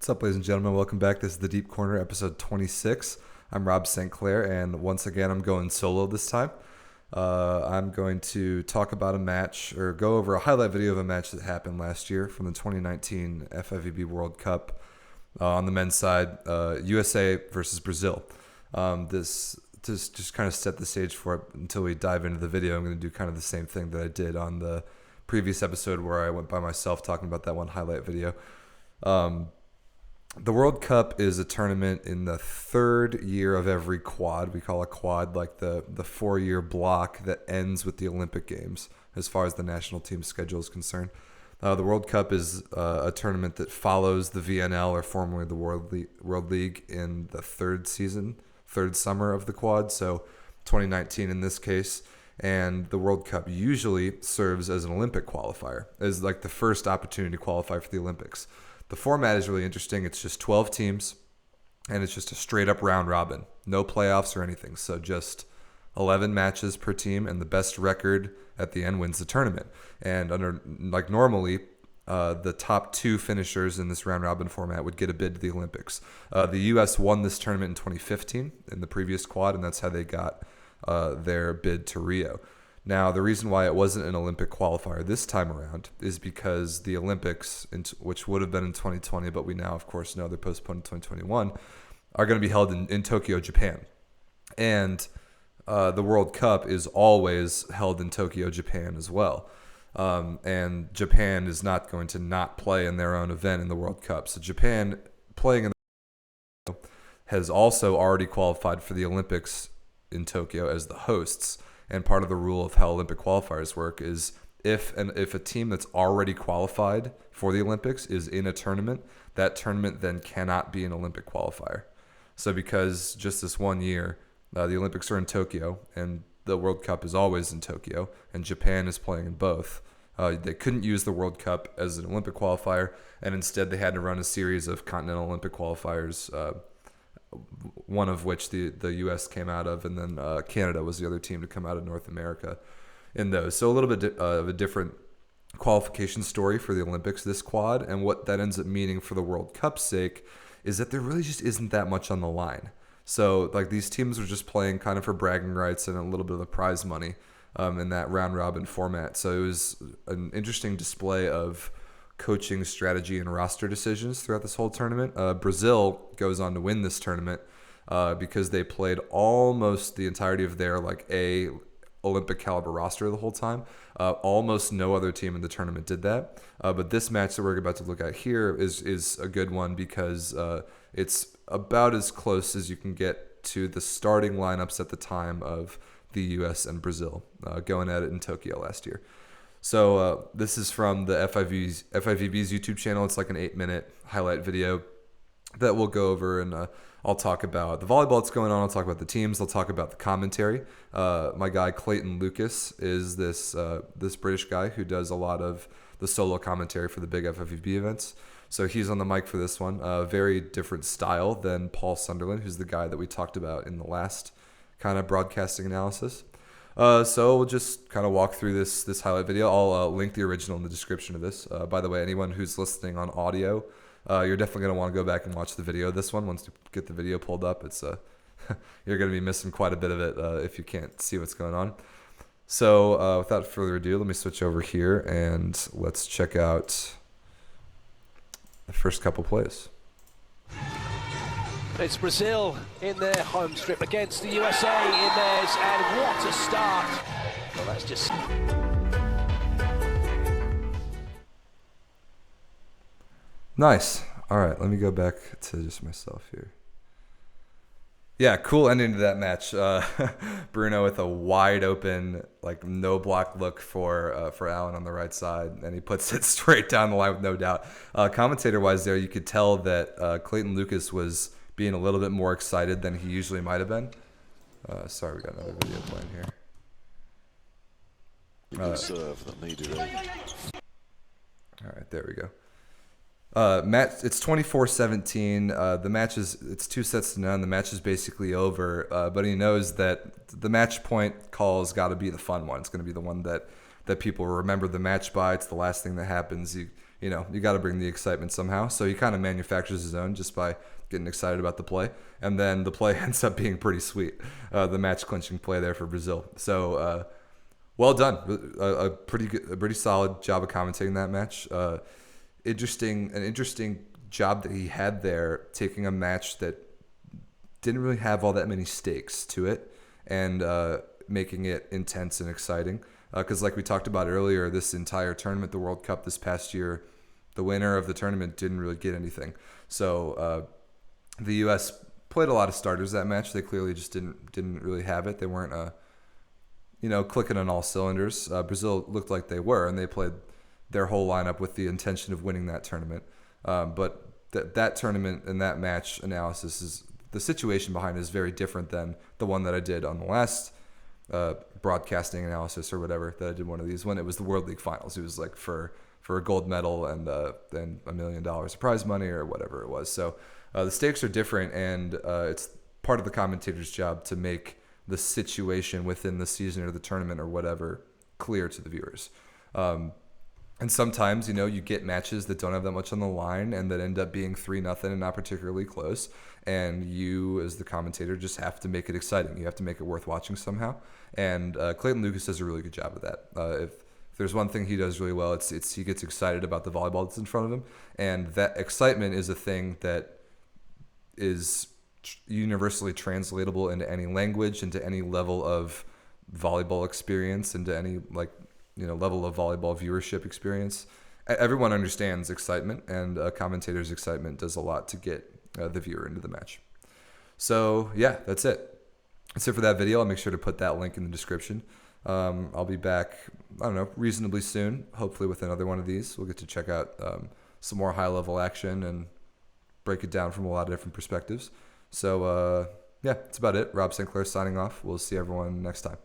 What's up, ladies and gentlemen? Welcome back. This is The Deep Corner, episode 26. I'm Rob St. Clair, and once again, I'm going solo this time. I'm going to talk about a match, or go over a highlight video of a match that happened last year from the 2019 FIVB World Cup. On the men's side, USA versus Brazil. This just kind of set the stage for it until we dive into the video. I'm going to do kind of the same thing that I did on the previous episode where I went by myself talking about that one highlight video. The World Cup is a tournament in the third year of every quad. We call a quad like the 4-year block that ends with the Olympic Games as far as the national team schedule is concerned. The World Cup is a tournament that follows the VNL, or formerly the World League, in the third summer of the quad, so 2019 in this case. And the World Cup usually serves as an Olympic qualifier, as like the first opportunity to qualify for the Olympics. The format is really interesting. It's just 12 teams, and it's just a straight-up round robin. No playoffs or anything. So just 11 matches per team, and the best record at the end wins the tournament. And normally, the top 2 finishers in this round robin format would get a bid to the Olympics. The U.S. won this tournament in 2015 in the previous quad, and that's how they got their bid to Rio. Now, the reason why it wasn't an Olympic qualifier this time around is because the Olympics, which would have been in 2020, but we now, of course, know they're postponed in 2021, are going to be held in Tokyo, Japan. And the World Cup is always held in Tokyo, Japan as well. And Japan is not going to not play in their own event in the World Cup. So Japan playing in the has also already qualified for the Olympics in Tokyo as the hosts. And part of the rule of how Olympic qualifiers work is if a team that's already qualified for the Olympics is in a tournament, that tournament then cannot be an Olympic qualifier. So because just this one year, the Olympics are in Tokyo and the World Cup is always in Tokyo, and Japan is playing in both, they couldn't use the World Cup as an Olympic qualifier, and instead they had to run a series of continental Olympic qualifiers, one of which the U.S. came out of, and then Canada was the other team to come out of North America in those. So a little bit of a different qualification story for the Olympics, this quad, and what that ends up meaning for the World Cup's sake is that there really just isn't that much on the line. So like these teams are just playing kind of for bragging rights and a little bit of the prize money in that round robin format. So it was an interesting display of coaching strategy and roster decisions throughout this whole tournament. Brazil goes on to win this tournament because they played almost the entirety of their Olympic caliber roster the whole time. Almost no other team in the tournament did that. But this match that we're about to look at here is a good one because it's about as close as you can get to the starting lineups at the time of the U.S. and Brazil going at it in Tokyo last year. So this is from the FIVB's YouTube channel. It's like an 8-minute highlight video that we'll go over, and I'll talk about the volleyball that's going on. I'll talk about the teams. I'll talk about the commentary. My guy Clayton Lucas is this British guy who does a lot of the solo commentary for the big FIVB events. So he's on the mic for this one. Very different style than Paul Sunderland, who's the guy that we talked about in the last kind of broadcasting analysis. So we'll just kind of walk through this highlight video. I'll link the original in the description of this. By the way, anyone who's listening on audio, you're definitely going to want to go back and watch the video of this one. Once you get the video pulled up, it's you're going to be missing quite a bit of it if you can't see what's going on. So without further ado, let me switch over here and let's check out the first couple plays. It's Brazil in their home strip against the USA in theirs, and what a start. Well, that's just... Nice. All right, let me go back to just myself here. Yeah, cool ending to that match. Bruno with a wide open, no block look for Allen on the right side, and he puts it straight down the line with no doubt. Commentator-wise there, you could tell that Clayton Lucas was being a little bit more excited than he usually might have been. Sorry, we got another video playing here. Good serve that needed it. All right, there we go. Match. It's 24-17. The match it's 2-0. The match is basically over. But he knows that the match point call's got to be the fun one. It's going to be the one that people remember the match by. It's the last thing that happens. you got to bring the excitement somehow. So he kind of manufactures his own just by getting excited about the play. And then the play ends up being pretty sweet, the match clinching play there for Brazil. So well done. A pretty solid job of commentating that match. An interesting job that he had there, taking a match that didn't really have all that many stakes to it and making it intense and exciting. Because like we talked about earlier, this entire tournament, the World Cup this past year, the winner of the tournament didn't really get anything. So the U.S. played a lot of starters that match. They clearly just didn't really have it. They weren't clicking on all cylinders. Brazil looked like they were, and they played their whole lineup with the intention of winning that tournament. But that tournament and that match analysis is the situation behind it is very different than the one that I did on the last broadcasting analysis or whatever that I did one of these when it was the World League Finals. It was like for a gold medal and then $1 million of prize money or whatever it was. So the stakes are different, and it's part of the commentator's job to make the situation within the season or the tournament or whatever clear to the viewers. And sometimes, you get matches that don't have that much on the line and that end up being 3-0 and not particularly close. And you, as the commentator, just have to make it exciting. You have to make it worth watching somehow. And Clayton Lucas does a really good job of that. If there's one thing he does really well, it's he gets excited about the volleyball that's in front of him. And that excitement is a thing that is universally translatable into any language, into any level of volleyball experience, into any level of volleyball viewership experience. Everyone understands excitement, and a commentator's excitement does a lot to get the viewer into the match. So yeah, that's it. That's it for that video. I'll make sure to put that link in the description. I'll be back, reasonably soon, hopefully with another one of these. We'll get to check out some more high-level action and break it down from a lot of different perspectives. So yeah, that's about it. Rob St. Clair signing off. We'll see everyone next time.